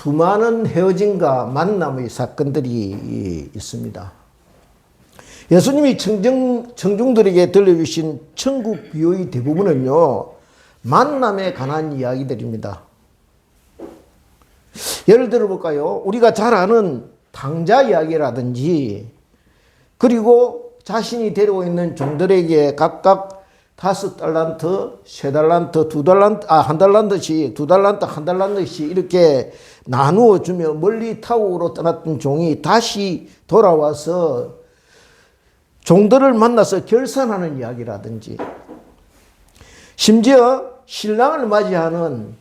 수많은 헤어짐과 만남의 사건들이 있습니다. 예수님이 청중들에게 들려주신 천국 비유의 대부분은요, 만남에 관한 이야기들입니다. 예를 들어 볼까요? 우리가 잘 아는 탕자 이야기라든지, 그리고 자신이 데리고 있는 종들에게 각각 5달란트, 3달란트, 2달란트, 1달란트씩, 2달란트, 1달란트씩 이렇게 나누어 주며 멀리 타국으로 떠났던 종이 다시 돌아와서 종들을 만나서 결산하는 이야기라든지, 심지어 신랑을 맞이하는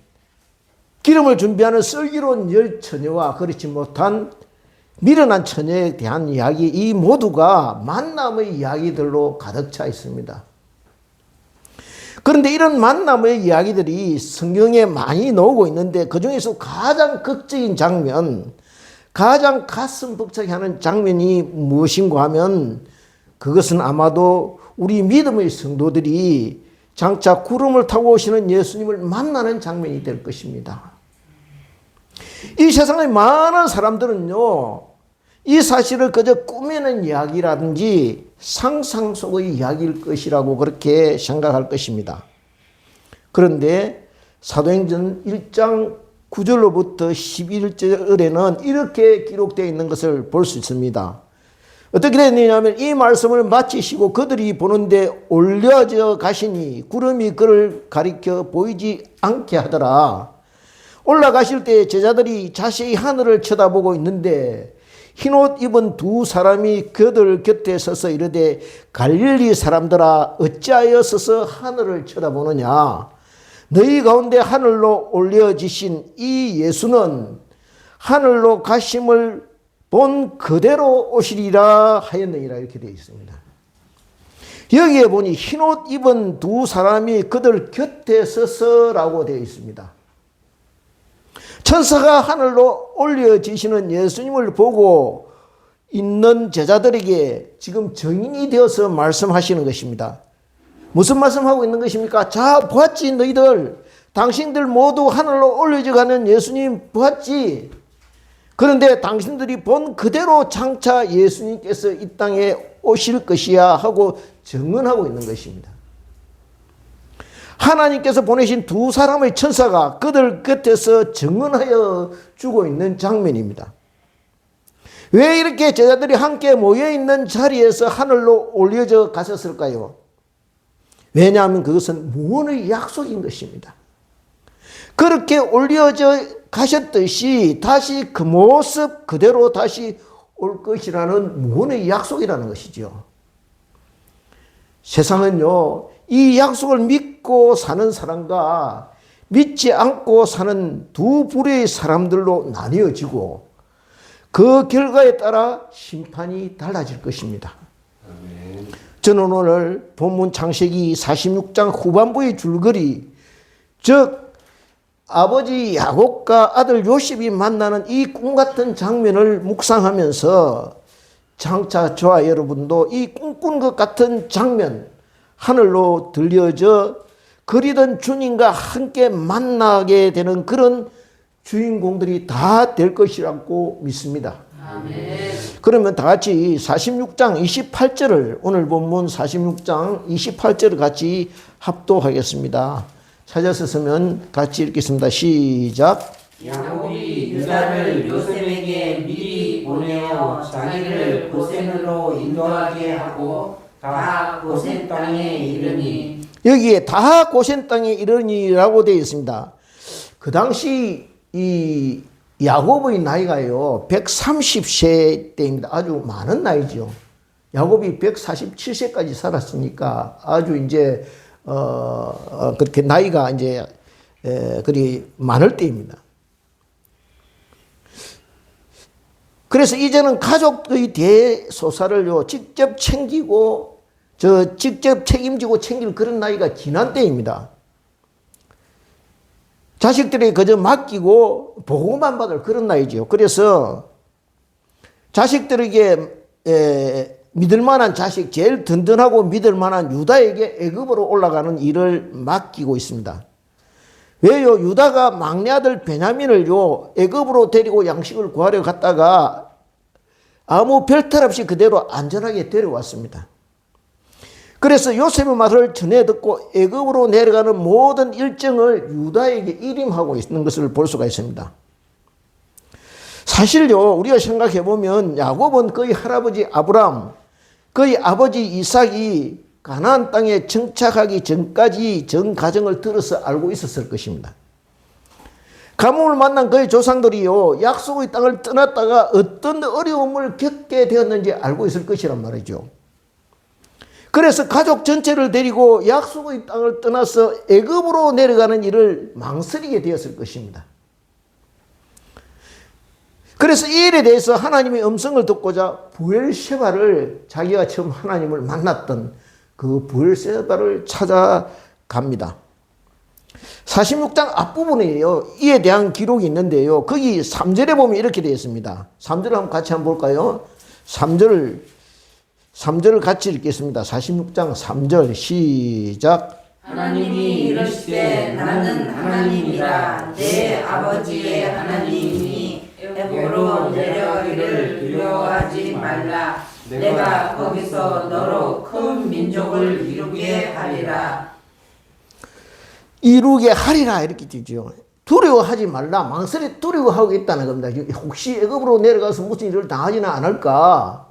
기름을 준비하는 슬기로운 열 처녀와 그렇지 못한 미련한 처녀에 대한 이야기, 이 모두가 만남의 이야기들로 가득 차 있습니다. 그런데 이런 만남의 이야기들이 성경에 많이 나오고 있는데, 그 중에서 가장 극적인 장면, 가장 가슴 벅차게 하는 장면이 무엇인가 하면, 그것은 아마도 우리 믿음의 성도들이 장차 구름을 타고 오시는 예수님을 만나는 장면이 될 것입니다. 이 세상의 많은 사람들은요, 이 사실을 그저 꾸며낸 이야기라든지 상상 속의 이야기일 것이라고 그렇게 생각할 것입니다. 그런데 사도행전 1장 9절로부터 11절에는 이렇게 기록되어 있는 것을 볼 수 있습니다. 어떻게 됐느냐면, 이 말씀을 마치시고 그들이 보는데 올려져 가시니 구름이 그를 가리켜 보이지 않게 하더라. 올라가실 때 제자들이 자세히 하늘을 쳐다보고 있는데, 흰옷 입은 2사람이 그들 곁에 서서 이르되, 갈릴리 사람들아 어찌하여 서서 하늘을 쳐다보느냐? 너희 가운데 하늘로 올려지신 이 예수는 하늘로 가심을 본 그대로 오시리라 하였느니라, 이렇게 되어 있습니다. 여기에 보니 흰옷 입은 2사람이 그들 곁에 서서라고 되어 있습니다. 천사가 하늘로 올려지시는 예수님을 보고 있는 제자들에게 지금 증인이 되어서 말씀하시는 것입니다. 무슨 말씀하고 있는 것입니까? 자, 보았지 너희들, 당신들 모두 하늘로 올려져 가는 예수님 보았지? 그런데 당신들이 본 그대로 장차 예수님께서 이 땅에 오실 것이야 하고 증언하고 있는 것입니다. 하나님께서 보내신 2사람의 천사가 그들 곁에서 증언하여 주고 있는 장면입니다. 왜 이렇게 제자들이 함께 모여있는 자리에서 하늘로 올려져 가셨을까요? 왜냐하면 그것은 무언의 약속인 것입니다. 그렇게 올려져 가셨듯이 다시 그 모습 그대로 다시 올 것이라는 무언의 약속이라는 것이죠. 세상은요, 이 약속을 믿고 사는 사람과 믿지 않고 사는 두 부류의 사람들로 나뉘어지고, 그 결과에 따라 심판이 달라질 것입니다. 저는 오늘 본문 창세기 46장 후반부의 줄거리, 즉 아버지 야곱과 아들 요셉이 만나는 이 꿈같은 장면을 묵상하면서 장차 저와 여러분도 이 꿈꾼 것 같은 장면, 하늘로 들려져 그리던 주님과 함께 만나게 되는 그런 주인공들이 다 될 것이라고 믿습니다. 아멘. 그러면 다 같이 46장 28절을, 오늘 본문 46장 28절을 같이 합독하겠습니다. 찾았으면 같이 읽겠습니다. 시작. 야곱이 유다를 요셉에게 미리 보내어 자기를 고센으로 인도하게 하고 다 고센 땅에 이르니, 여기에 다 고센 땅에 이르니라고 되어 있습니다. 그 당시 이 야곱의 나이가요 130세 때입니다. 아주 많은 나이죠. 야곱이 147세까지 살았으니까 아주 이제 그렇게 나이가 이제 그리 많을 때입니다. 그래서 이제는 가족의 대소사를요 직접 챙기고 직접 책임지고 챙길 그런 나이가 지난 때입니다. 자식들이 그저 맡기고 보고만 받을 그런 나이죠. 그래서 자식들에게 믿을 만한 자식, 제일 든든하고 믿을 만한 유다에게 애굽으로 올라가는 일을 맡기고 있습니다. 왜요? 유다가 막내 아들 베냐민을요 애굽으로 데리고 양식을 구하려 갔다가 아무 별탈 없이 그대로 안전하게 데려왔습니다. 그래서 요셉의 말을 전해 듣고 애굽으로 내려가는 모든 일정을 유다에게 일임하고 있는 것을 볼 수가 있습니다. 사실요, 우리가 생각해 보면 야곱은 그의 할아버지 아브람, 그의 아버지 이삭이 가나안 땅에 정착하기 전까지 전 과정을 들어서 알고 있었을 것입니다. 가뭄을 만난 그의 조상들이요, 약속의 땅을 떠났다가 어떤 어려움을 겪게 되었는지 알고 있을 것이란 말이죠. 그래서 가족 전체를 데리고 약속의 땅을 떠나서 애굽으로 내려가는 일을 망설이게 되었을 것입니다. 그래서 이 일에 대해서 하나님의 음성을 듣고자 부엘세바를, 자기가 처음 하나님을 만났던 그 부엘세바를 찾아갑니다. 46장 앞부분에요, 이에 대한 기록이 있는데요, 거기 3절에 보면 이렇게 되어 있습니다. 3절을 한번 같이 한번 볼까요? 3절을 같이 읽겠습니다. 46장 3절 시작. 하나님이 이르시되 나는 하나님이라 내 아버지의 하나님이니 애굽으로 내려가기를 두려워하지 말라. 내가 거기서 너로 큰 민족을 이루게 하리라. 이루게 하리라 이렇게 되죠. 두려워하지 말라. 망설이 두려워하고 있다는 겁니다. 혹시 애굽으로 내려가서 무슨 일을 당하지는 않을까?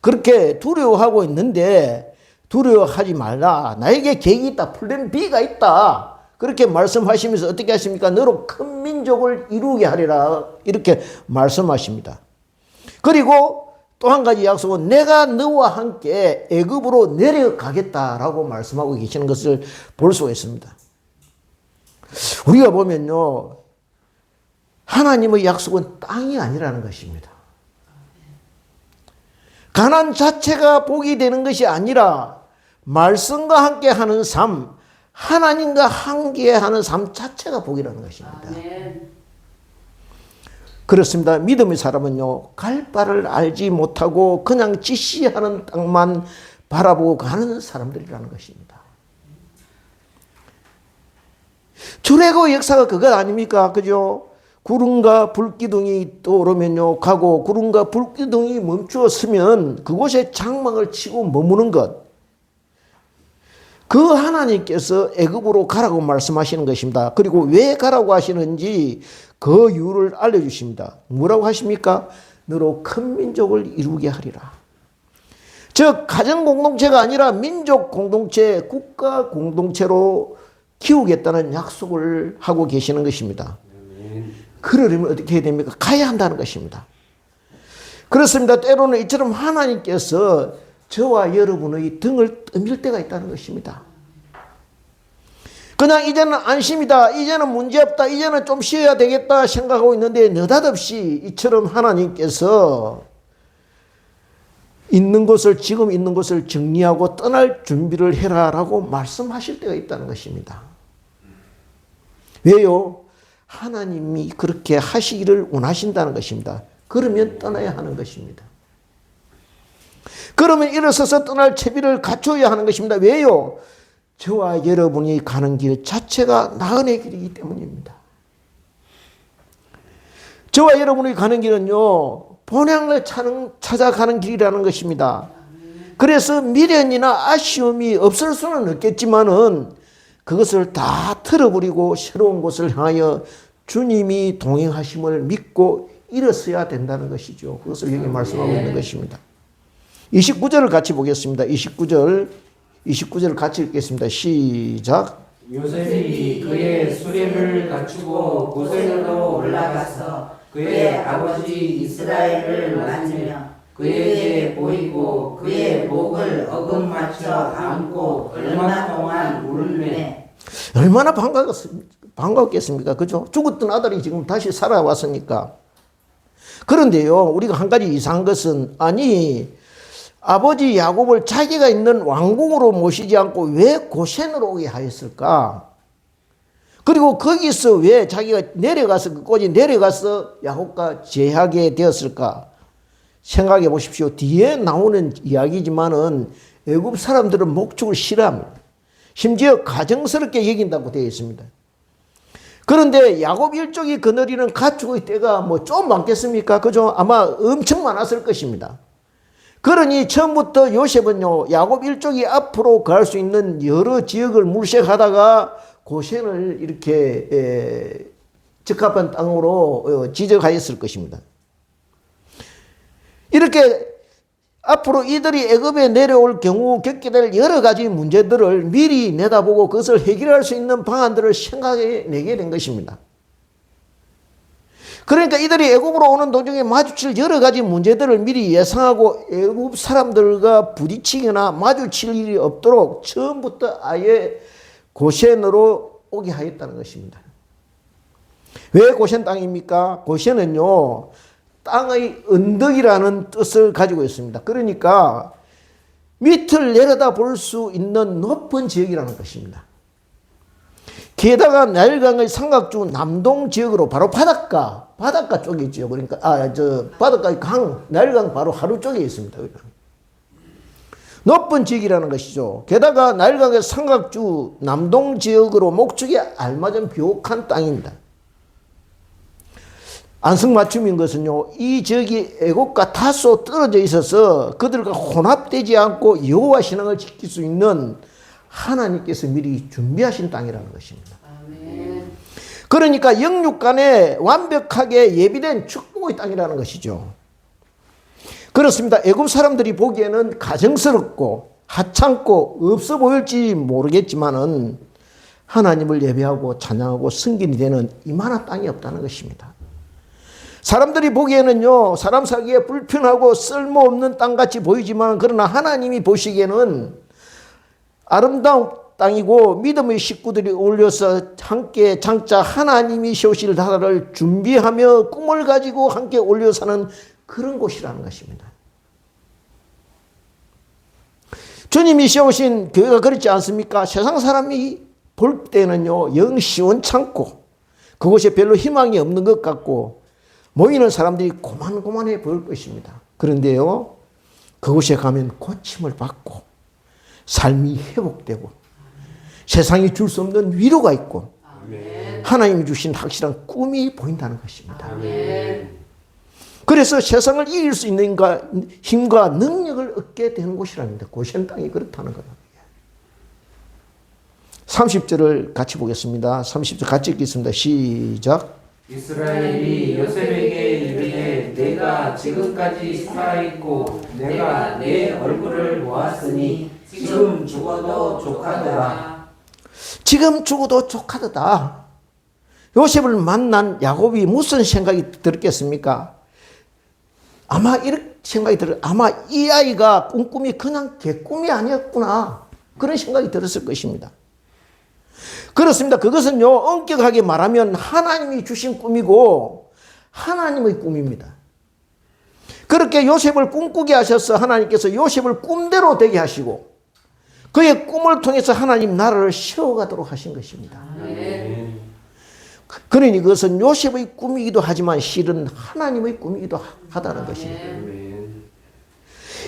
그렇게 두려워하고 있는데 두려워하지 말라. 나에게 계획이 있다. 플랜 B가 있다. 그렇게 말씀하시면서 어떻게 하십니까? 너로 큰 민족을 이루게 하리라. 이렇게 말씀하십니다. 그리고 또 한 가지 약속은 내가 너와 함께 애굽으로 내려가겠다라고 말씀하고 계시는 것을 볼 수가 있습니다. 우리가 보면요, 하나님의 약속은 땅이 아니라는 것입니다. 가나안 자체가 복이 되는 것이 아니라 말씀과 함께 하는 삶, 하나님과 함께 하는 삶 자체가 복이라는 것입니다. 아멘. 그렇습니다. 믿음의 사람은요, 갈 바를 알지 못하고 그냥 지시하는 땅만 바라보고 가는 사람들이라는 것입니다. 출애굽의 역사가 그것 아닙니까? 그죠? 구름과 불기둥이 떠오르면요 가고 구름과 불기둥이 멈추어 서면 그곳에 장막을 치고 머무는 것, 그 하나님께서 애굽으로 가라고 말씀하시는 것입니다. 그리고 왜 가라고 하시는지 그 이유를 알려주십니다. 뭐라고 하십니까? 너로 큰 민족을 이루게 하리라. 즉 가정 공동체가 아니라 민족 공동체, 국가 공동체로 키우겠다는 약속을 하고 계시는 것입니다. 그러려면 어떻게 해야 됩니까? 가야 한다는 것입니다. 그렇습니다. 때로는 이처럼 하나님께서 저와 여러분의 등을 떠밀 때가 있다는 것입니다. 그냥 이제는 안심이다, 이제는 문제없다, 이제는 좀 쉬어야 되겠다 생각하고 있는데 느닷없이 이처럼 하나님께서 지금 있는 곳을 정리하고 떠날 준비를 해라라고 말씀하실 때가 있다는 것입니다. 왜요? 하나님이 그렇게 하시기를 원하신다는 것입니다. 그러면 떠나야 하는 것입니다. 그러면 일어서서 떠날 채비를 갖춰야 하는 것입니다. 왜요? 저와 여러분이 가는 길 자체가 나은의 길이기 때문입니다. 저와 여러분이 가는 길은요, 본향을 찾아가는 길이라는 것입니다. 그래서 미련이나 아쉬움이 없을 수는 없겠지만은 그것을 다 틀어버리고 새로운 곳을 향하여 주님이 동행하심을 믿고 일어서야 된다는 것이죠. 그것을 여기 말씀하고 있는 것입니다. 29절을 같이 보겠습니다. 29절 같이 읽겠습니다. 시작. 요셉이 그의 수레를 갖추고 고센으로 올라가서 그의 아버지 이스라엘을 만지며 그에게 보이고 그의 목을 어긋맞춰 안고 얼마 동안 울매. 얼마나 반갑겠습니까? 그죠? 죽었던 아들이 지금 다시 살아왔으니까. 그런데요, 우리가 한 가지 이상한 것은, 아니, 아버지 야곱을 자기가 있는 왕궁으로 모시지 않고 왜 고센으로 오게 하였을까? 그리고 거기서 왜 자기가 내려가서, 그곳에 내려가서 야곱과 제하게 되었을까? 생각해 보십시오. 뒤에 나오는 이야기지만은 애굽 사람들은 목축을 싫어합니다. 심지어 가정스럽게 여긴다고 되어 있습니다. 그런데 야곱 일족이 거느리는 가축의 떼가 뭐 좀 많겠습니까? 그죠? 아마 엄청 많았을 것입니다. 그러니 처음부터 요셉은요, 야곱 일족이 앞으로 갈 수 있는 여러 지역을 물색하다가 고센을 이렇게 적합한 땅으로 지적하였을 것입니다. 이렇게 앞으로 이들이 애굽에 내려올 경우 겪게 될 여러 가지 문제들을 미리 내다보고 그것을 해결할 수 있는 방안들을 생각해내게 된 것입니다. 그러니까 이들이 애굽으로 오는 도중에 마주칠 여러 가지 문제들을 미리 예상하고 애굽 사람들과 부딪히거나 마주칠 일이 없도록 처음부터 아예 고센으로 오게 하였다는 것입니다. 왜 고센 땅입니까? 고센은요, 땅의 언덕이라는 뜻을 가지고 있습니다. 그러니까 밑을 내려다 볼 수 있는 높은 지역이라는 것입니다. 게다가 나일강의 삼각주 남동 지역으로 바로 바닷가 쪽에 있죠. 그러니까 바닷가의 나일강 바로 하루 쪽에 있습니다. 높은 지역이라는 것이죠. 게다가 나일강의 삼각주 남동 지역으로 목축에 알맞은 비옥한 땅입니다. 안성맞춤인 것은요, 이 지역이 애국과 다소 떨어져 있어서 그들과 혼합되지 않고 여호와 신앙을 지킬 수 있는 하나님께서 미리 준비하신 땅이라는 것입니다. 아멘. 그러니까 영육 간에 완벽하게 예비된 축복의 땅이라는 것이죠. 그렇습니다. 애굽 사람들이 보기에는 가정스럽고 하찮고 없어 보일지 모르겠지만은 하나님을 예배하고 찬양하고 승진이 되는 이만한 땅이 없다는 것입니다. 사람들이 보기에는요, 사람 살기에 불편하고 쓸모없는 땅같이 보이지만 그러나 하나님이 보시기에는 아름다운 땅이고 믿음의 식구들이 어울려서 함께 장차 하나님이 세우실 나라를 준비하며 꿈을 가지고 함께 올려 사는 그런 곳이라는 것입니다. 주님이 세우신 교회가 그렇지 않습니까? 세상 사람이 볼 때는요, 영 시원찮고 그곳에 별로 희망이 없는 것 같고 모이는 사람들이 고만고만해 보일 것입니다. 그런데요, 그곳에 가면 고침을 받고 삶이 회복되고 세상이 줄 수 없는 위로가 있고 하나님이 주신 확실한 꿈이 보인다는 것입니다. 그래서 세상을 이길 수 있는 힘과 능력을 얻게 되는 곳이랍니다. 고센 땅이 그렇다는 거예요. 30절을 같이 보겠습니다. 30절 같이 읽겠습니다. 시작. 이스라엘이 요셉에게 이르되 내가 지금까지 살아있고 내가 내 얼굴을 보았으니 지금 죽어도 족하더라. 지금 죽어도 족하다. 요셉을 만난 야곱이 무슨 생각이 들었겠습니까? 아마 이렇게 생각이 들어요. 아마 이 아이가 꾼 꿈이 그냥 개꿈이 아니었구나. 그런 생각이 들었을 것입니다. 그렇습니다. 그것은요, 엄격하게 말하면 하나님이 주신 꿈이고 하나님의 꿈입니다. 그렇게 요셉을 꿈꾸게 하셔서 하나님께서 요셉을 꿈대로 되게 하시고 그의 꿈을 통해서 하나님 나라를 세워가도록 하신 것입니다. 그러니 그것은 요셉의 꿈이기도 하지만 실은 하나님의 꿈이기도 하다는 것입니다.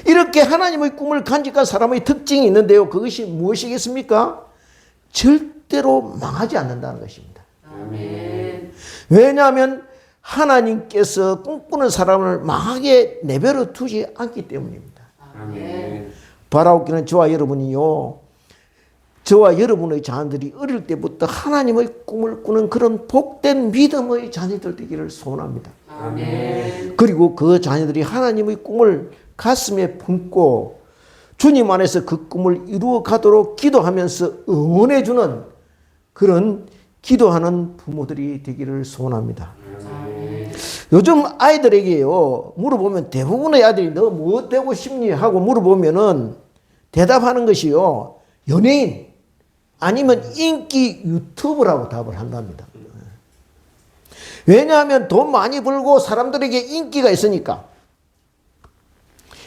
이렇게 하나님의 꿈을 간직한 사람의 특징이 있는데요. 그것이 무엇이겠습니까? 절대로 망하지 않는다는 것입니다. 왜냐하면 하나님께서 꿈꾸는 사람을 망하게 내버려 두지 않기 때문입니다. 바라옵기는 저와 여러분이요, 저와 여러분의 자녀들이 어릴 때부터 하나님의 꿈을 꾸는 그런 복된 믿음의 자녀들 되기를 소원합니다. 그리고 그 자녀들이 하나님의 꿈을 가슴에 품고 주님 안에서 그 꿈을 이루어 가도록 기도하면서 응원해주는 그런 기도하는 부모들이 되기를 소원합니다. 요즘 아이들에게요, 물어보면 대부분의 아이들이 너 뭐 되고 싶니? 하고 물어보면은 대답하는 것이요, 연예인 아니면 인기 유튜버라고 답을 한답니다. 왜냐하면 돈 많이 벌고 사람들에게 인기가 있으니까.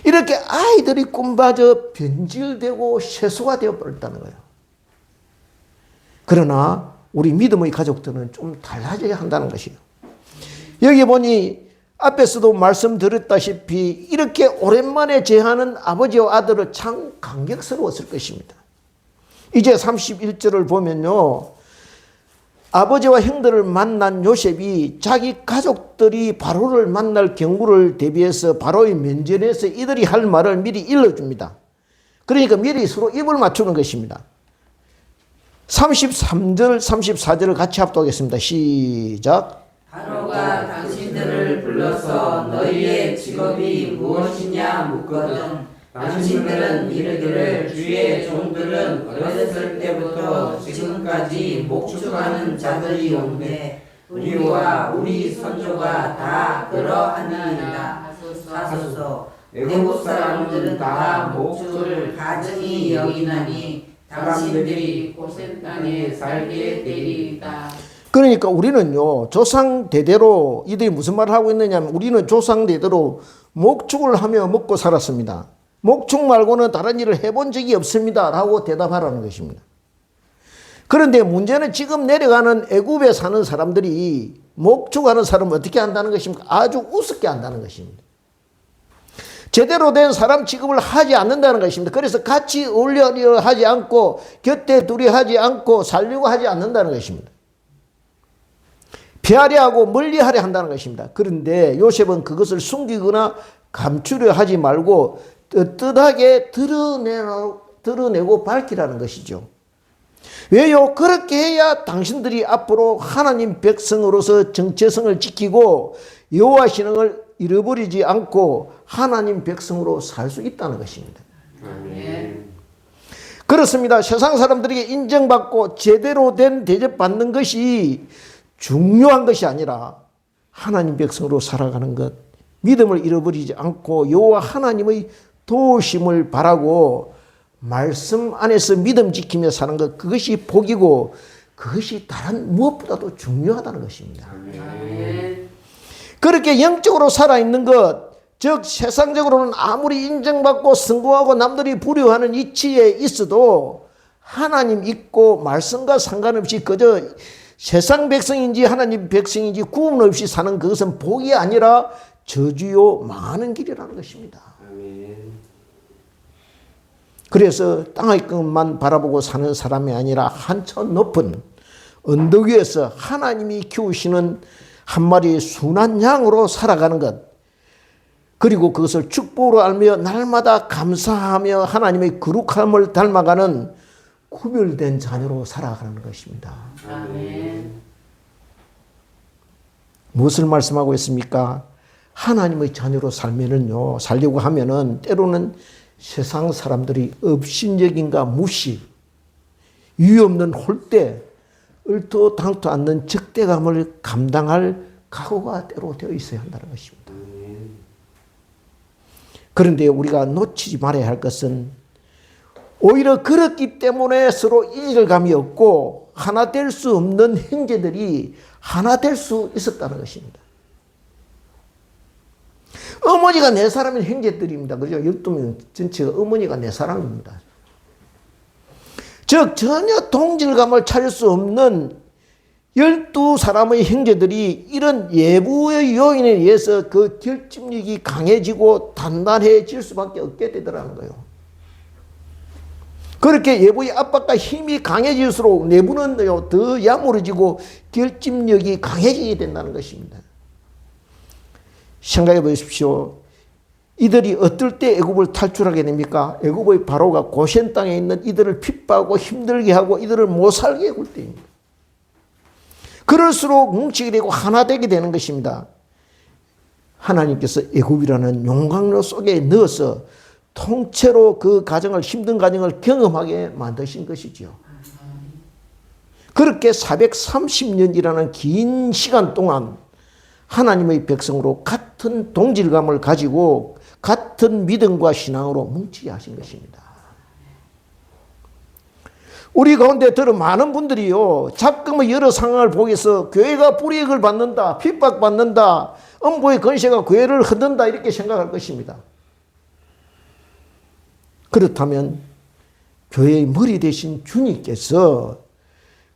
이렇게 아이들이 꿈마저 변질되고 세수가 되어버렸다는 거예요. 그러나 우리 믿음의 가족들은 좀 달라져야 한다는 것이에요. 여기 보니 앞에서도 말씀드렸다시피 이렇게 오랜만에 제하는 아버지와 아들은 참 감격스러웠을 것입니다. 이제 31절을 보면요, 아버지와 형들을 만난 요셉이 자기 가족들이 바로를 만날 경우를 대비해서 바로의 면전에서 이들이 할 말을 미리 일러줍니다. 그러니까 미리 서로 입을 맞추는 것입니다. 33절, 34절을 같이 합독하겠습니다. 시작. 바로가 당신들을 불러서 너희의 직업이 무엇이냐 묻거든 당신들은 이르기를 주의 종들은 어렸을 때부터 지금까지 목축하는 자들이 온데 우리와 우리 선조가 다 그러하니이다 하소서. 애국 사람들은 다 목축을 가증히 여기나니 당신들이 고센 땅에 살게 되리이다. 그러니까 우리는요, 조상 대대로 이들이 무슨 말을 하고 있느냐면 우리는 조상 대대로 목축을 하며 먹고 살았습니다. 목축 말고는 다른 일을 해본 적이 없습니다 라고 대답하라는 것입니다. 그런데 문제는 지금 내려가는 애굽에 사는 사람들이 목축하는 사람은 어떻게 한다는 것입니까? 아주 우습게 한다는 것입니다. 제대로 된 사람 취급을 하지 않는다는 것입니다. 그래서 같이 어울려려 하지 않고 곁에 둘이 하지 않고 살려고 하지 않는다는 것입니다. 피하려 하고 멀리하려 한다는 것입니다. 그런데 요셉은 그것을 숨기거나 감추려 하지 말고 떳떳하게 드러내고 밝히라는 것이죠. 왜요? 그렇게 해야 당신들이 앞으로 하나님 백성으로서 정체성을 지키고 여호와 신앙을 잃어버리지 않고 하나님 백성으로 살 수 있다는 것입니다. 그렇습니다. 세상 사람들에게 인정받고 제대로 된 대접받는 것이 중요한 것이 아니라 하나님 백성으로 살아가는 것, 믿음을 잃어버리지 않고 여호와 하나님의 도우심을 바라고 말씀 안에서 믿음 지키며 사는 것, 그것이 복이고 그것이 다른 무엇보다도 중요하다는 것입니다. 그렇게 영적으로 살아있는 것, 즉 세상적으로는 아무리 인정받고 성공하고 남들이 부려하는 위치에 있어도 하나님 있고 말씀과 상관없이 그저 세상 백성인지 하나님 백성인지 구분 없이 사는 그것은 복이 아니라 저주요 망하는 길이라는 것입니다. 그래서 땅의 것만 바라보고 사는 사람이 아니라 한참 높은 언덕 위에서 하나님이 키우시는 한 마리의 순한 양으로 살아가는 것, 그리고 그것을 축복으로 알며 날마다 감사하며 하나님의 거룩함을 닮아가는 구별된 자녀로 살아가는 것입니다. 아멘. 무엇을 말씀하고 있습니까? 하나님의 자녀로 살려고 하면은 때로는 세상 사람들이 업신여김과 무시, 이유 없는 홀대, 얼토당토 않는 적대감을 감당할 각오가 때로 되어 있어야 한다는 것입니다. 그런데 우리가 놓치지 말아야 할 것은 오히려 그렇기 때문에 서로 이질감이 없고 하나 될 수 없는 형제들이 하나 될 수 있었다는 것입니다. 어머니가 네 사람인 형제들입니다. 그죠? 12명 전체가 어머니가 네 사람입니다. 즉 전혀 동질감을 찾을 수 없는 12사람의 형제들이 이런 예부의 요인에 의해서 그 결집력이 강해지고 단단해질 수밖에 없게 되더라는 거예요. 그렇게 예부의 압박과 힘이 강해질수록 내부는 더 야무러지고 결집력이 강해지게 된다는 것입니다. 생각해 보십시오. 이들이 어떨 때 애굽을 탈출하게 됩니까? 애굽의 바로가 고센 땅에 있는 이들을 핍박하고 힘들게 하고 이들을 못 살게 굴 때입니다. 그럴수록 뭉치게 되고 하나 되게 되는 것입니다. 하나님께서 애굽이라는 용광로 속에 넣어서 통째로 그 가정을, 힘든 가정을 경험하게 만드신 것이죠. 그렇게 430년이라는 긴 시간 동안 하나님의 백성으로 같은 동질감을 가지고 같은 믿음과 신앙으로 뭉치게 하신 것입니다. 우리 가운데 들은 많은 분들이요, 자금의 여러 상황을 보고서 교회가 불이익을 받는다, 핍박받는다, 음부의 권세가 교회를 흔든다 이렇게 생각할 것입니다. 그렇다면 교회의 머리 되신 주님께서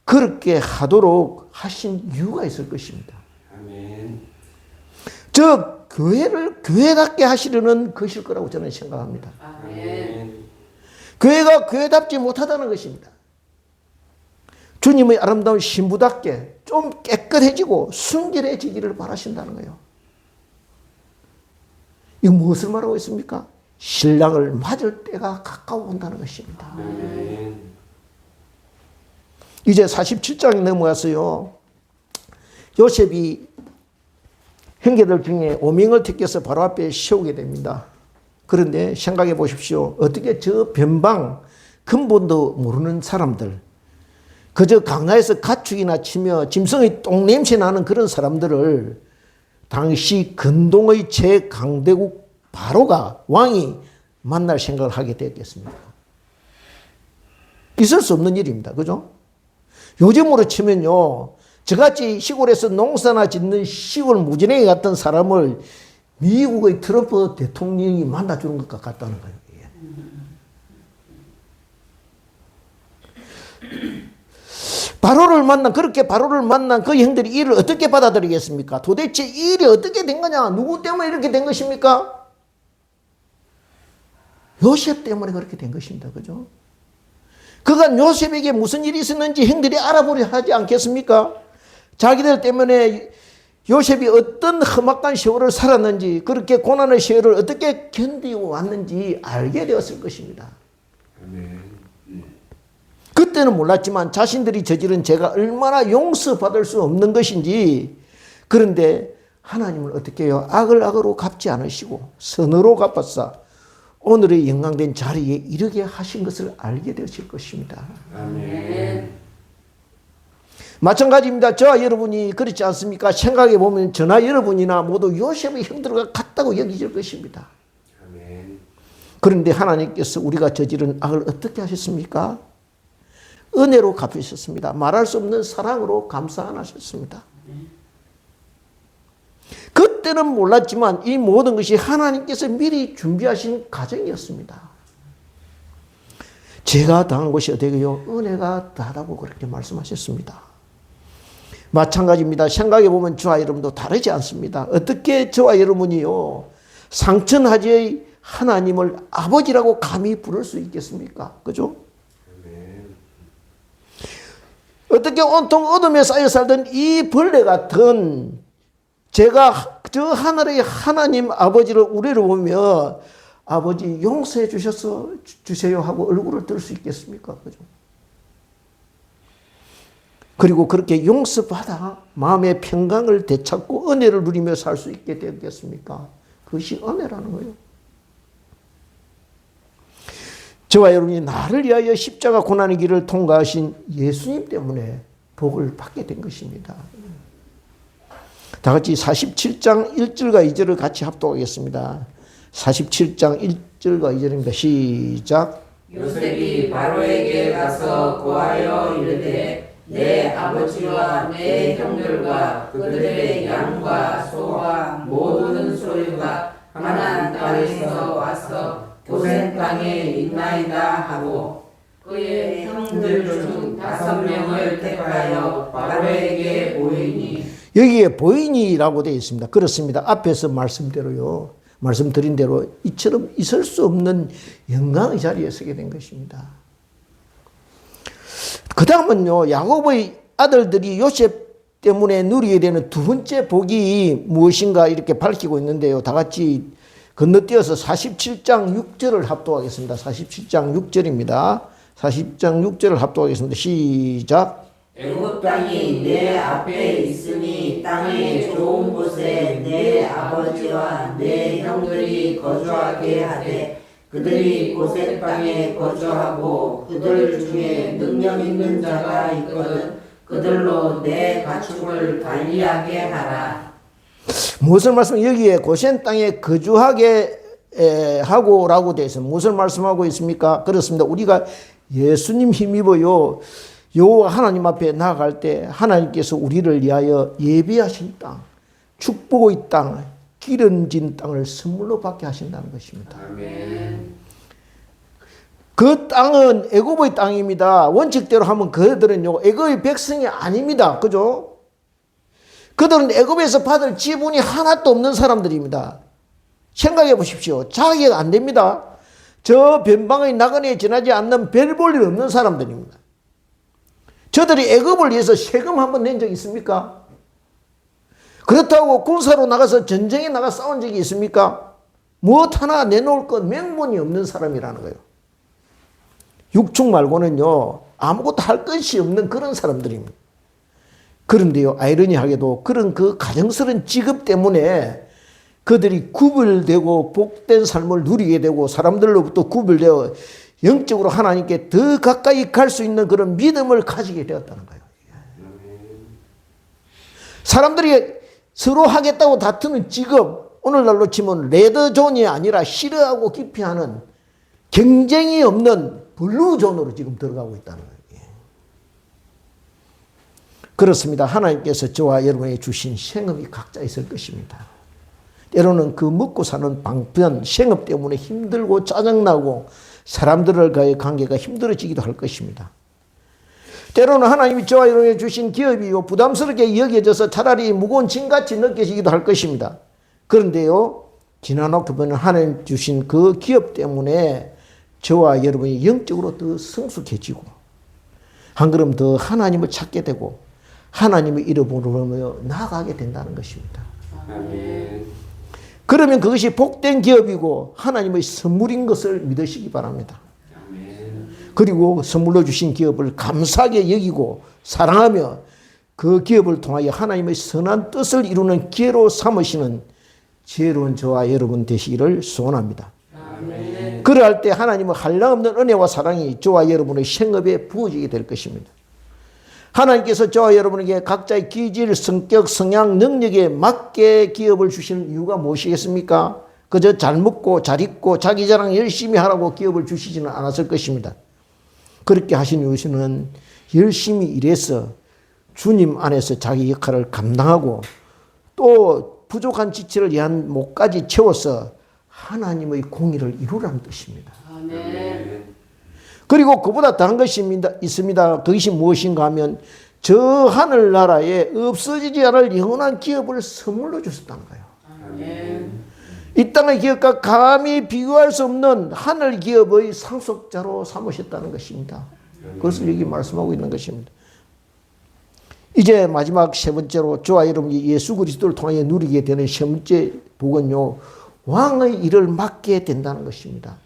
그렇게 하도록 하신 이유가 있을 것입니다. 아멘. 즉 교회를 교회답게 하시려는 것일 거라고 저는 생각합니다. 아멘. 교회가 교회답지 못하다는 것입니다. 주님의 아름다운 신부답게 좀 깨끗해지고 순결해지기를 바라신다는 거예요. 이거 무엇을 말하고 있습니까? 신랑을 맞을 때가 가까워온다는 것입니다. 아멘. 이제 47장에 넘어가서요. 요셉이 형제들 중에 오명을 택해서 바로 앞에 세우게 됩니다. 그런데 생각해 보십시오. 어떻게 저 변방 근본도 모르는 사람들, 그저 강야에서 가축이나 치며 짐승의 똥냄새 나는 그런 사람들을 당시 근동의 제강대국 바로가 왕이 만날 생각을 하게 되었겠습니까? 있을 수 없는 일입니다. 그죠? 요즘으로 치면요, 저같이 시골에서 농사나 짓는 시골 무지랭이 같은 사람을 미국의 트럼프 대통령이 만나주는 것 같다는 거예요. 그렇게 바로를 만난 그 형들이 이를 어떻게 받아들이겠습니까? 도대체 이 일이 어떻게 된 거냐? 누구 때문에 이렇게 된 것입니까? 요셉 때문에 그렇게 된 것입니다. 그죠? 그간 요셉에게 무슨 일이 있었는지 형들이 알아보려 하지 않겠습니까? 자기들 때문에 요셉이 어떤 험악한 세월을 살았는지, 그렇게 고난의 세월을 어떻게 견디고 왔는지 알게 되었을 것입니다. 아멘. 그때는 몰랐지만 자신들이 저지른 죄가 얼마나 용서받을 수 없는 것인지, 그런데 하나님은 어떻게 해요? 악을 악으로 갚지 않으시고 선으로 갚았사 오늘의 영광된 자리에 이르게 하신 것을 알게 되실 것입니다. 아멘. 마찬가지입니다. 저와 여러분이 그렇지 않습니까? 생각해 보면 저나 여러분이나 모두 요셉의 형들과 같다고 여기질 것입니다. 아멘. 그런데 하나님께서 우리가 저지른 악을 어떻게 하셨습니까? 은혜로 갚으셨습니다. 말할 수 없는 사랑으로 감사 안 하셨습니다. 그때는 몰랐지만 이 모든 것이 하나님께서 미리 준비하신 과정이었습니다. 제가 당한 것이 어떻게요? 은혜가 다하다고 그렇게 말씀하셨습니다. 마찬가지입니다. 생각해 보면 저와 여러분도 다르지 않습니다. 어떻게 저와 여러분이요, 상천하지의 하나님을 아버지라고 감히 부를 수 있겠습니까? 그죠? 어떻게 온통 어둠에 쌓여 살던 이 벌레 같은 제가 저 하늘의 하나님 아버지를 우리를 보며 아버지 용서해 주세요 하고 얼굴을 들 수 있겠습니까? 그죠? 그리고 그렇게 용서받아 마음의 평강을 되찾고 은혜를 누리며 살 수 있게 되겠습니까? 그것이 은혜라는 거예요. 저와 여러분이 나를 위하여 십자가 고난의 길을 통과하신 예수님 때문에 복을 받게 된 것입니다. 다 같이 47장 1절과 2절을 같이 합독하겠습니다. 47장 1절과 2절입니다. 시작. 요셉이 바로에게 가서 고하여 이르되 내 아버지와 내 형들과 그들의 양과 소와 모든 소유가 가나안 땅에서 와서 고센 땅에 있나이다 하고 그의 형들 중 5명을 택하여 바로에게 보이니. 여기에 보이니라고 되어 있습니다. 그렇습니다. 앞에서 말씀드린 대로 이처럼 있을 수 없는 영광의 자리에 서게 된 것입니다. 그 다음은요, 야곱의 아들들이 요셉 때문에 누리게 되는 두 번째 복이 무엇인가 이렇게 밝히고 있는데요. 다 같이 건너뛰어서 47장 6절을 합독하겠습니다. 47장 6절입니다. 40장 6절을 합독하겠습니다. 시작. 애굽 땅이 내 앞에 있으니 땅의 좋은 곳에 내 아버지와 내 형들이 거주하게 하되 그들이 고센 땅에 거주하고 그들 중에 능력 있는 자가 있거든 그들로 내 가축을 관리하게 하라. 무엇을 여기에 고센 땅에 거주하게 하고라고 되어 있습니다. 무엇을 말씀하고 있습니까? 그렇습니다. 우리가 예수님 힘입어요. 여호와 하나님 앞에 나아갈 때 하나님께서 우리를 위하여 예비하신 땅, 축복의 땅, 기름진 땅을 선물로 받게 하신다는 것입니다. 아멘. 그 땅은 애굽의 땅입니다. 원칙대로 하면 그들은요, 애굽의 백성이 아닙니다. 그죠? 그들은 애굽에서 받을 지분이 하나도 없는 사람들입니다. 생각해 보십시오. 자기가 안 됩니다. 저 변방의 나그네에 지나지 않는 별 볼 일 없는 사람들입니다. 저들이 애굽을 위해서 세금 한번 낸 적이 있습니까? 그렇다고 군사로 나가서 전쟁에 나가 싸운 적이 있습니까? 무엇 하나 내놓을 것 명분이 없는 사람이라는 거예요. 육축 말고는요, 아무것도 할 것이 없는 그런 사람들입니다. 그런데요, 아이러니하게도 그런 그 가정스러운 직업 때문에 그들이 구별되고 복된 삶을 누리게 되고 사람들로부터 구별되어 영적으로 하나님께 더 가까이 갈 수 있는 그런 믿음을 가지게 되었다는 거예요. 사람들이 서로 하겠다고 다투는 직업, 오늘날로 치면 레드존이 아니라 싫어하고 기피하는 경쟁이 없는 블루존으로 지금 들어가고 있다는 거예요. 그렇습니다. 하나님께서 저와 여러분에게 주신 생업이 각자 있을 것입니다. 때로는 그 먹고 사는 방편, 생업 때문에 힘들고 짜증나고 사람들과의 관계가 힘들어지기도 할 것입니다. 때로는 하나님이 저와 여러분에게 주신 기업이요 부담스럽게 여겨져서 차라리 무거운 짐같이 느껴지기도 할 것입니다. 그런데요, 지나놓고 보면 하나님 주신 그 기업 때문에 저와 여러분이 영적으로 더 성숙해지고 한 걸음 더 하나님을 찾게 되고 하나님을 잃어버리며 나아가게 된다는 것입니다. 아멘. 그러면 그것이 복된 기업이고 하나님의 선물인 것을 믿으시기 바랍니다. 아멘. 그리고 선물로 주신 기업을 감사하게 여기고 사랑하며 그 기업을 통하여 하나님의 선한 뜻을 이루는 기회로 삼으시는 지혜로운 저와 여러분 되시기를 소원합니다. 아멘. 그러할 때 하나님의 한량없는 은혜와 사랑이 저와 여러분의 생업에 부어지게 될 것입니다. 하나님께서 저와 여러분에게 각자의 기질, 성격, 성향, 능력에 맞게 기업을 주시는 이유가 무엇이겠습니까? 그저 잘 먹고 잘 입고 자기 자랑 열심히 하라고 기업을 주시지는 않았을 것입니다. 그렇게 하신 이유는 열심히 일해서 주님 안에서 자기 역할을 감당하고 또 부족한 지체를 위한 목까지 채워서 하나님의 공의를 이루라는 뜻입니다. 아멘. 그리고 그보다 더한 것이 있습니다. 그것이 무엇인가 하면 저 하늘나라에 없어지지 않을 영원한 기업을 선물로 주셨다는 거예요. 아멘. 이 땅의 기업과 감히 비교할 수 없는 하늘 기업의 상속자로 삼으셨다는 것입니다. 그것을 여기 말씀하고 있는 것입니다. 이제 마지막 세 번째로 저와 여러분이 예수 그리스도를 통하여 누리게 되는 세 번째 복은요, 왕의 일을 맡게 된다는 것입니다.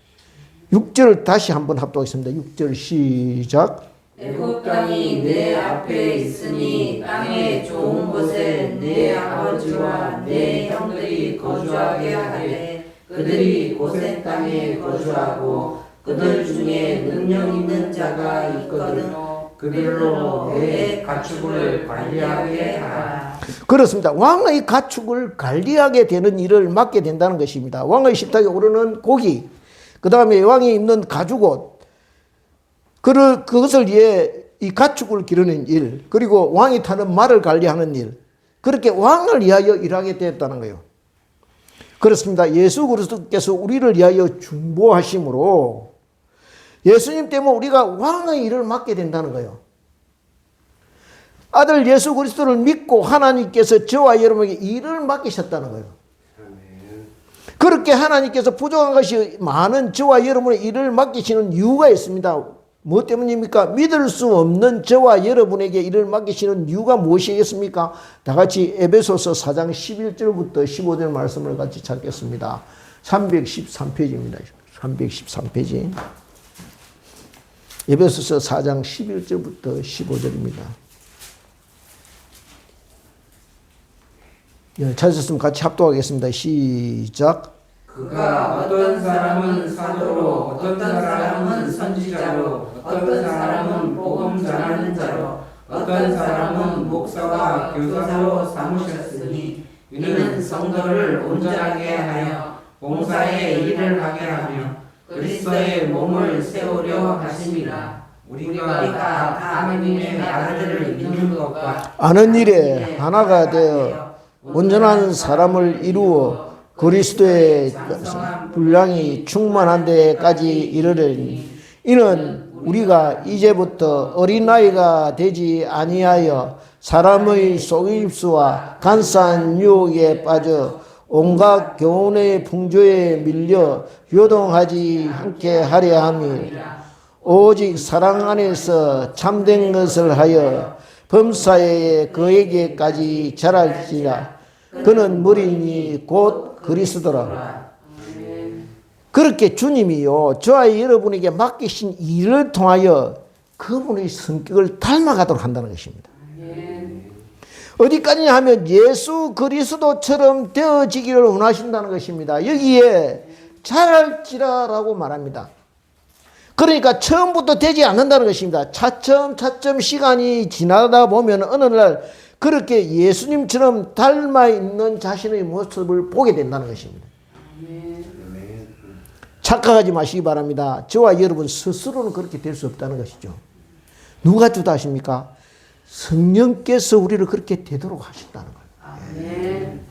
6절 다시 한번 합독하겠습니다. 6절 시작. 애굽 땅이 내 앞에 있으니 땅의 좋은 곳에 내 아버지와 내 형들이 거주하게 하되 그들이 고센 땅에 거주하고 그들 중에 능력 있는 자가 있거든 그들로 내 가축을 관리하게 하라. 그렇습니다. 왕의 가축을 관리하게 되는 일을 맡게 된다는 것입니다. 왕의 식탁에 오르는 고기, 그 다음에 왕이 입는 가죽옷, 그것을 위해 이 가축을 기르는 일, 그리고 왕이 타는 말을 관리하는 일, 그렇게 왕을 위하여 일하게 되었다는 거예요. 그렇습니다. 예수 그리스도께서 우리를 위하여 중보하심으로 예수님 때문에 우리가 왕의 일을 맡게 된다는 거예요. 아들 예수 그리스도를 믿고 하나님께서 저와 여러분에게 일을 맡기셨다는 거예요. 그렇게 하나님께서 부족한 것이 많은 저와 여러분의 일을 맡기시는 이유가 있습니다. 무엇 때문입니까? 믿을 수 없는 저와 여러분에게 일을 맡기시는 이유가 무엇이겠습니까? 다 같이 에베소서 4장 11절부터 15절 말씀을 같이 찾겠습니다. 313페이지입니다. 313페이지. 에베소서 4장 11절부터 15절입니다. 찾으셨으면 같이 합독하겠습니다. 시작. 그가 어떤 사람은 사도로 어떤 사람은 선지자로 어떤 사람은 복음 전하는 자로 어떤 사람은 목사와 교사로 삼으셨으니 이는 성도를 온전하게 하여 봉사의 일을 하게 하며 그리스도의 몸을 세우려 하심이라. 우리가 다 하나님의 아들을 믿는 것과 아는 일에 하나가 되어 온전한 사람을 이루어 그리스도의 분량이 충만한 데까지 이르려니 이는 우리가 이제부터 어린아이가 되지 아니하여 사람의 속임수와 간사한 유혹에 빠져 온갖 교훈의 풍조에 밀려 요동하지 않게 하려 함이 오직 사랑 안에서 참된 것을 하여 범사에 그에게까지 자랄지라. 그는 머리니 곧 그리스도라. 그렇게 주님이요 저와 여러분에게 맡기신 일을 통하여 그분의 성격을 닮아가도록 한다는 것입니다. 어디까지냐 하면 예수 그리스도처럼 되어지기를 원하신다는 것입니다. 여기에 자랄지라라고 말합니다. 그러니까 처음부터 되지 않는다는 것입니다. 차츰 시간이 지나다 보면 어느 날 그렇게 예수님처럼 닮아 있는 자신의 모습을 보게 된다는 것입니다. 착각하지 마시기 바랍니다. 저와 여러분 스스로는 그렇게 될 수 없다는 것이죠. 누가 주다십니까? 성령께서 우리를 그렇게 되도록 하신다는 거예요. 아멘.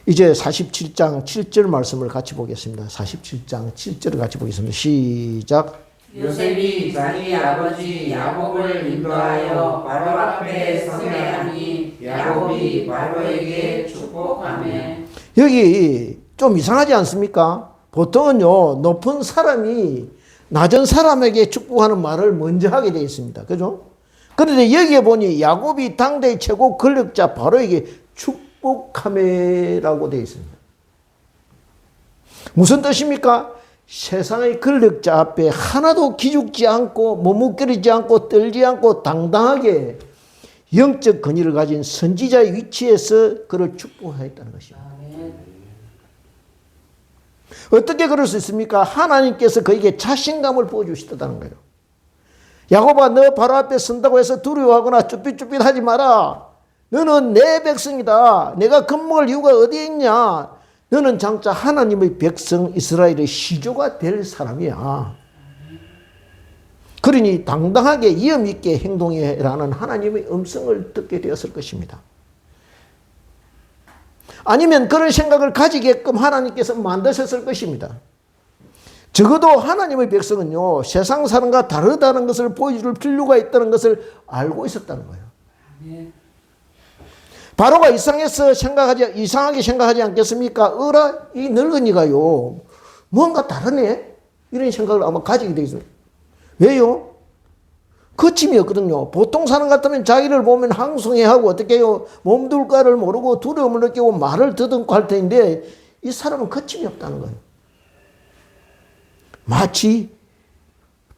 이제 47장 7절 말씀을 같이 보겠습니다. 47장 7절을 같이 보겠습니다. 시작. 요셉이 자기 아버지 야곱을 인도하여 바로 앞에 서게 하니 야곱이 바로에게 축복하며. 여기 좀 이상하지 않습니까? 보통은요 높은 사람이 낮은 사람에게 축복하는 말을 먼저 하게 되어 있습니다. 그죠? 그런데 여기에 보니 야곱이 당대의 최고 권력자 바로에게 축복하며라고 되어 있습니다. 무슨 뜻입니까? 세상의 권력자 앞에 하나도 기죽지 않고 머뭇거리지 않고 떨지 않고 당당하게 영적 권위를 가진 선지자의 위치에서 그를 축복하였다는 것입니다. 어떻게 그럴 수 있습니까? 하나님께서 그에게 자신감을 부어주시다는 거예요. 야곱아, 너 바로 앞에 선다고 해서 두려워하거나 쭈삣쭈삣하지 마라. 너는 내 백성이다. 내가 겁먹을 이유가 어디에 있냐? 너는 장차 하나님의 백성 이스라엘의 시조가 될 사람이야. 그러니 당당하게 위엄 있게 행동해라는 하나님의 음성을 듣게 되었을 것입니다. 아니면 그런 생각을 가지게끔 하나님께서 만드셨을 것입니다. 적어도 하나님의 백성은요 세상 사람과 다르다는 것을 보여줄 필요가 있다는 것을 알고 있었다는 거예요. 바로가 이상하게 생각하지 않겠습니까? 어라 이 늙은이가요 뭔가 다르네 이런 생각을 아마 가지게 되겠어요. 왜요? 거침이 없거든요. 보통 사람 같으면 자기를 보면 항송해하고 어떻게 해요? 몸둘 바를 모르고 두려움을 느끼고 말을 더듬고 할 텐데 이 사람은 거침이 없다는 거예요. 마치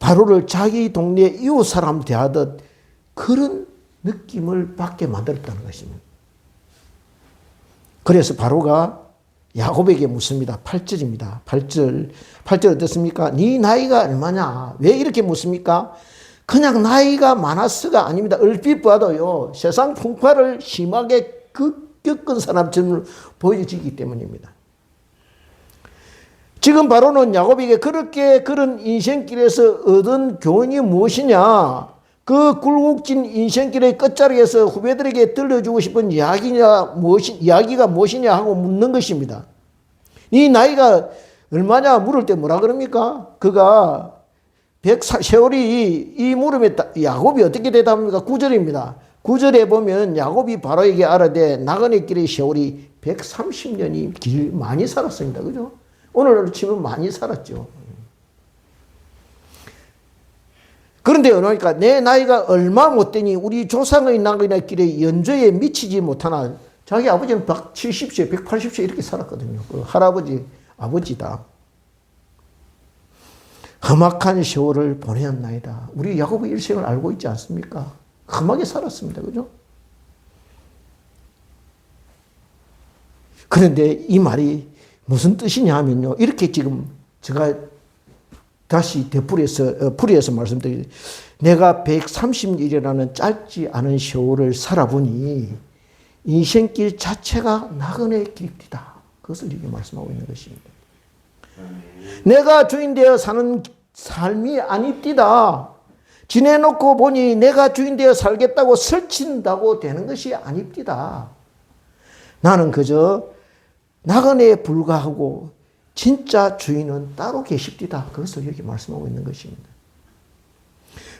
바로를 자기 동네 이웃 사람 대하듯 그런 느낌을 받게 만들었다는 것입니다. 그래서 바로가 야곱에게 묻습니다. 8절입니다. 8절 어떻습니까? 네 나이가 얼마냐? 왜 이렇게 묻습니까? 그냥 나이가 많아서가 아닙니다. 얼핏 봐도요 세상 풍파를 심하게 겪은 사람처럼 보여지기 때문입니다. 지금 바로는 야곱에게 그렇게 그런 인생길에서 얻은 교훈이 무엇이냐, 그 굴곡진 인생길의 끝자리에서 후배들에게 들려주고 싶은 이야기가 무엇이냐 하고 묻는 것입니다. 네 나이가 얼마냐 물을 때 뭐라 그럽니까? 그가 세월이 이 물음에 야곱이 어떻게 대답합니까? 9절입니다. 9절에 보면 야곱이 바로에게 알아되 나그네 길의 세월이 130년이 많이 살았습니다. 그죠? 오늘로 치면 많이 살았죠. 그런데 그러니까 내 나이가 얼마 못되니 우리 조상의 나그네 길의 연조에 미치지 못하나. 자기 아버지는 170세, 180세 이렇게 살았거든요. 그 할아버지, 아버지다. 험악한 세월을 보내었나이다. 우리 야곱의 일생을 알고 있지 않습니까? 험하게 살았습니다. 그죠? 그런데 이 말이 무슨 뜻이냐 하면요. 이렇게 지금 제가 다시 풀이해서 말씀드리겠습니다. 내가 130일이라는 짧지 않은 세월을 살아보니 인생길 자체가 나그네 길이다. 그것을 이렇게 말씀하고 있는 것입니다. 내가 주인 되어 사는 삶이 아닙디다. 지내놓고 보니 내가 주인 되어 살겠다고 설친다고 되는 것이 아닙디다. 나는 그저 나그네에 불과하고 진짜 주인은 따로 계십디다. 그것을 이렇게 말씀하고 있는 것입니다.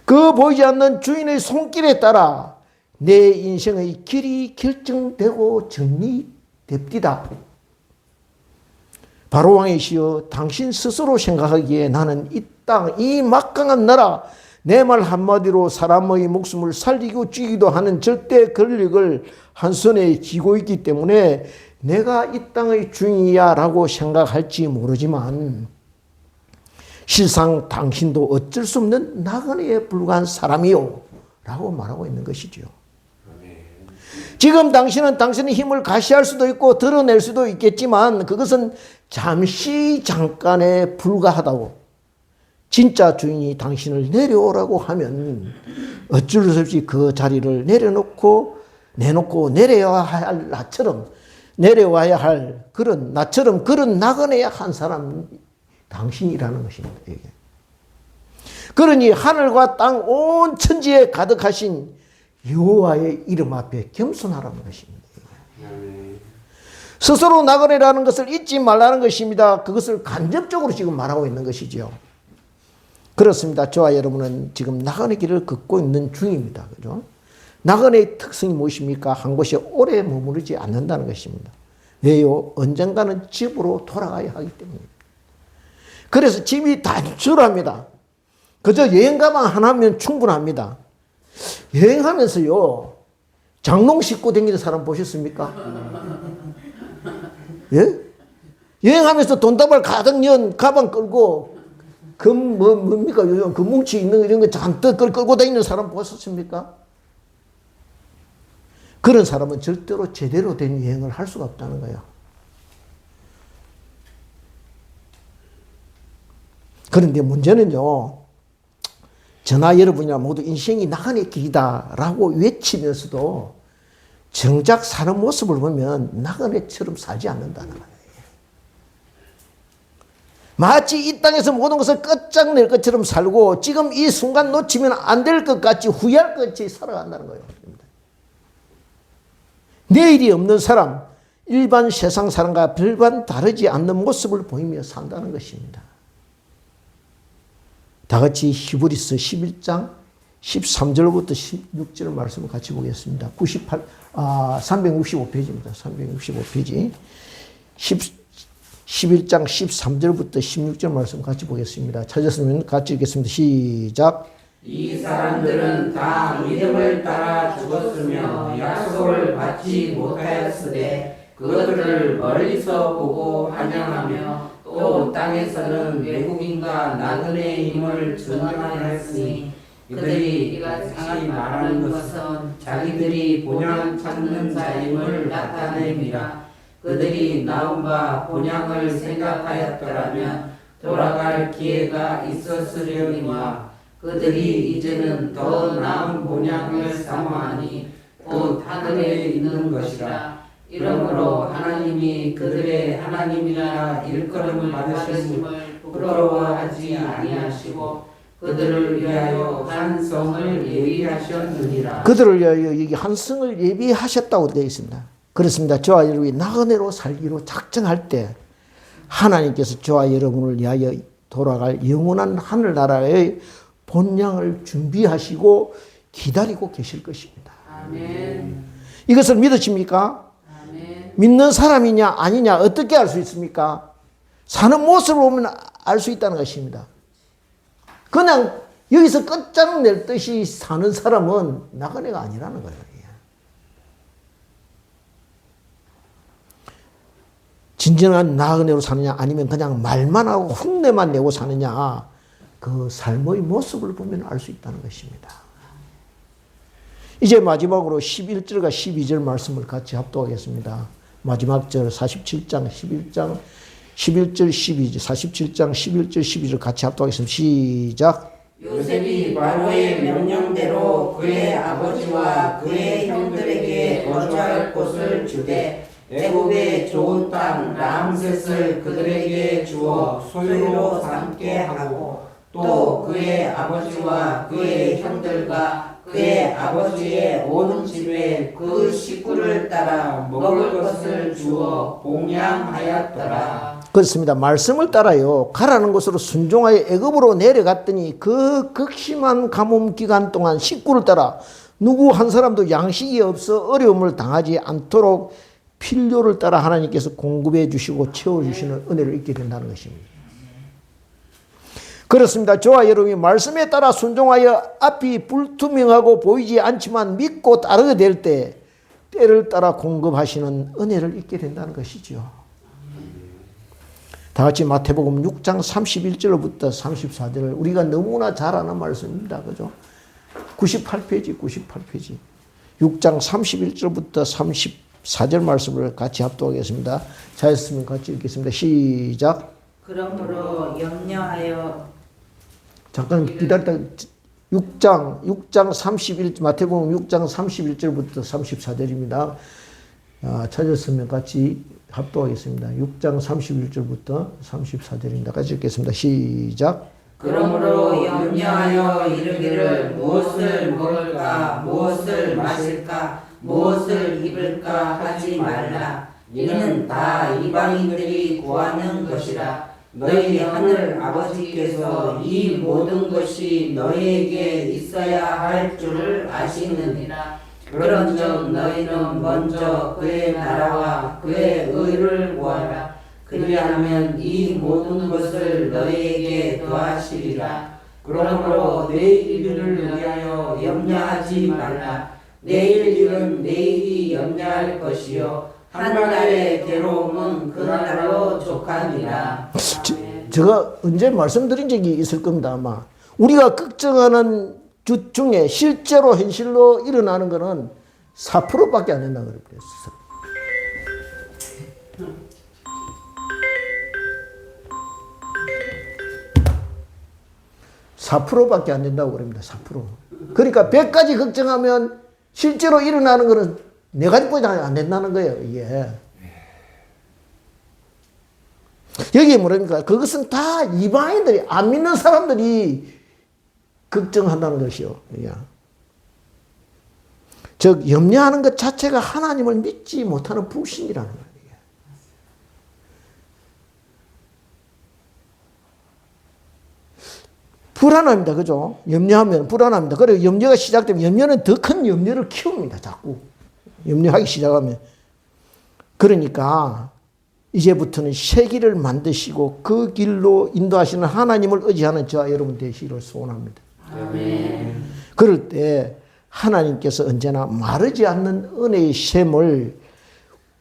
그 보이지 않는 주인의 손길에 따라 내 인생의 길이 결정되고 정리됩디다. 바로왕이시여 당신 스스로 생각하기에 나는 이 땅, 이 막강한 나라, 내 말 한마디로 사람의 목숨을 살리고 쥐기도 하는 절대 권력을 한 손에 쥐고 있기 때문에 내가 이 땅의 주인이야 라고 생각할지 모르지만 실상 당신도 어쩔 수 없는 나그네에 불과한 사람이요 라고 말하고 있는 것이죠. 지금 당신은 당신의 힘을 가시할 수도 있고 드러낼 수도 있겠지만 그것은 잠시 잠깐에 불과하다고. 진짜 주인이 당신을 내려오라고 하면 어쩔 수 없이 그 자리를 내려놓고 내려야 할 나처럼 내려와야 할 그런 나처럼 그런 나그네야 한 사람 당신이라는 것입니다. 이게. 그러니 하늘과 땅 온 천지에 가득하신 여호와의 이름 앞에 겸손하라는 것입니다. 스스로 나그네라는 것을 잊지 말라는 것입니다. 그것을 간접적으로 지금 말하고 있는 것이죠. 그렇습니다. 저와 여러분은 지금 나그네 길을 걷고 있는 중입니다. 그죠? 나그네의 특성이 무엇입니까? 한 곳에 오래 머무르지 않는다는 것입니다. 왜요? 언젠가는 집으로 돌아가야 하기 때문입니다. 그래서 집이 단출합니다. 그저 여행 가방 하나면 충분합니다. 여행하면서요, 장롱 싣고 다니는 사람 보셨습니까? 예? 여행하면서 돈다발 가득 연 가방 끌고 뭡니까? 요즘 금뭉치 있는 이런 거 잔뜩 끌고 다니는 사람 보셨습니까? 그런 사람은 절대로 제대로 된 여행을 할 수가 없다는 거예요. 그런데 문제는요, 저나 여러분이나 모두 인생이 나그네 길이다라고 외치면서도 정작 사는 모습을 보면 나그네처럼 살지 않는다는 거예요. 마치 이 땅에서 모든 것을 끝장낼 것처럼 살고 지금 이 순간 놓치면 안 될 것 같이 후회할 것 같이 살아간다는 거예요. 내일이 없는 사람, 일반 세상 사람과 별반 다르지 않는 모습을 보이며 산다는 것입니다. 다 같이 히브리서 11장 13절부터 16절 말씀을 같이 보겠습니다. 365페이지입니다. 365페이지. 11장 13절부터 16절 말씀 같이 보겠습니다. 찾았으면 같이 읽겠습니다. 시작. 이 사람들은 다 믿음을 따라 죽었으며 약속을 받지 못하였으되 그것들을 멀리서 보고 환영하며 또 땅에서는 외국인과 나그네의 힘을 전하였으니 그들이 이같이 말하는 것은 자기들이 본향 찾는 자임을 나타냅니다. 그들이 나온 바 본향을 생각하였더라면 돌아갈 기회가 있었으려니와 그들이 이제는 더 나은 본향을 사모하니 곧 하늘에 있는 것이라. 이러므로 하나님이 그들의 하나님이라 일컬음을 받으심을 부끄러워하지 아니하시고 그들을 위하여 한 성을 예비하셨느니라. 그들을 위하여 여기 한 성을 예비하셨다고 되어 있습니다. 그렇습니다. 저와 여러분이 나그네로 살기로 작정할 때 하나님께서 저와 여러분을 위하여 돌아갈 영원한 하늘나라의 본향을 준비하시고 기다리고 계실 것입니다. 아멘. 이것을 믿으십니까? 아멘. 믿는 사람이냐 아니냐 어떻게 알 수 있습니까? 사는 모습을 보면 알 수 있다는 것입니다. 그냥 여기서 끝장낼 듯이 사는 사람은 나그네가 아니라는 거예요. 진정한 나그네로 사느냐 아니면 그냥 말만 하고 흉내만 내고 사느냐 그 삶의 모습을 보면 알 수 있다는 것입니다. 이제 마지막으로 11절과 12절 말씀을 같이 합독하겠습니다. 마지막 절 47장 11절 12절 47장 11절 12절 같이 합독하겠습니다. 시작. 요셉이 바로의 명령대로 그의 아버지와 그의 형들에게 거주할 곳을 주되 애굽의 좋은 땅 람셋을 그들에게 주어 소유로 삼게 하고 또 그의 아버지와 그의 형들과 그의 아버지의 온 집에 그 식구를 따라 먹을 것을 주어 봉양하였더라. 그렇습니다. 말씀을 따라요. 가라는 곳으로 순종하여 애굽으로 내려갔더니 그 극심한 가뭄 기간 동안 식구를 따라 누구 한 사람도 양식이 없어 어려움을 당하지 않도록 필요를 따라 하나님께서 공급해 주시고 채워주시는 은혜를 잊게 된다는 것입니다. 그렇습니다. 저와 여러분이 말씀에 따라 순종하여 앞이 불투명하고 보이지 않지만 믿고 따르게 될 때 때를 따라 공급하시는 은혜를 잊게 된다는 것이죠. 다 같이 마태복음 6장 31절부터 34절을 우리가 너무나 잘 아는 말씀입니다. 그죠? 98페이지. 6장 31절부터 34절 말씀을 같이 합독하겠습니다. 잘했으면 같이 읽겠습니다. 시작. 그러므로 염려하여 잠깐 기다렸다. 6장 31, 마태복음 6장 31절부터 34절입니다. 찾았으면 같이 합독하겠습니다. 6장 31절부터 34절입니다. 같이 읽겠습니다. 시작. 그러므로 염려하여 이르기를 무엇을 먹을까 무엇을 마실까 무엇을 입을까 하지 말라. 이는 다 이방인들이 구하는 것이라. 너희 하늘 아버지께서 이 모든 것이 너희에게 있어야 할 줄을 아시느니라. 그런즉 너희는 먼저 그의 나라와 그의 의를 구하라. 그리하면 이 모든 것을 너희에게 더하시리라. 그러므로 내일 일을 위하여 염려하지 말라. 내일 일은 내일이 염려할 것이요 한 날의 괴로움은 그 날로 족하니라. 제가 언제 말씀드린 적이 있을 겁니다. 아마 우리가 걱정하는 주 중에 실제로 현실로 일어나는 것은 4%밖에 안 된다고 그랬어요. 4%밖에 안 된다고 그럽니다. 4%. 그러니까 100가지 걱정하면 실제로 일어나는 것은 4가지뿐이 안 된다는 거예요. 이게. 여기에 뭐랍니까? 그것은 다 이방인들이 안 믿는 사람들이 걱정한다는 것이요. 즉 염려하는 것 자체가 하나님을 믿지 못하는 불신이라는 거예요. 불안합니다. 그죠? 염려하면 불안합니다. 그리고 염려가 시작되면 염려는 더 큰 염려를 키웁니다. 자꾸. 염려하기 시작하면. 그러니까 이제부터는 새 길을 만드시고 그 길로 인도하시는 하나님을 의지하는 저와 여러분 되시기를 소원합니다. 아멘. 그럴 때 하나님께서 언제나 마르지 않는 은혜의 샘을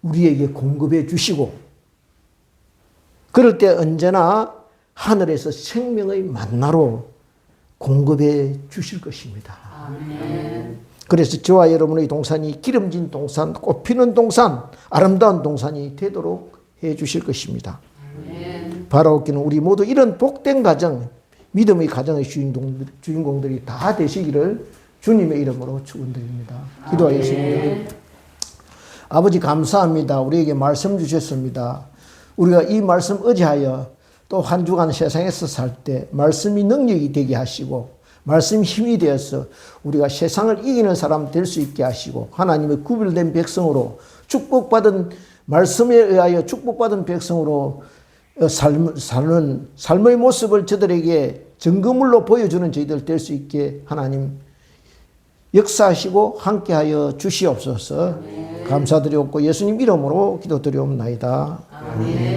우리에게 공급해 주시고 그럴 때 언제나 하늘에서 생명의 만나로 공급해 주실 것입니다. 아멘. 그래서 저와 여러분의 동산이 기름진 동산, 꽃피는 동산, 아름다운 동산이 되도록 해 주실 것입니다. 아멘. 바라옵기는 우리 모두 이런 복된 가정, 믿음의 가정의 주인공들이 다 되시기를 주님의 이름으로 축원드립니다. 기도하겠습니다. 아버지 감사합니다. 우리에게 말씀 주셨습니다. 우리가 이 말씀 의지하여 또 한 주간 세상에서 살 때 말씀이 능력이 되게 하시고 말씀이 힘이 되어서 우리가 세상을 이기는 사람 될 수 있게 하시고 하나님의 구별된 백성으로 축복받은 말씀에 의하여 축복받은 백성으로 사는 삶의 모습을 저들에게 증거물로 보여주는 저희들 될 수 있게 하나님 역사하시고 함께하여 주시옵소서. 감사드리옵고 예수님 이름으로 기도드리옵나이다. 아멘.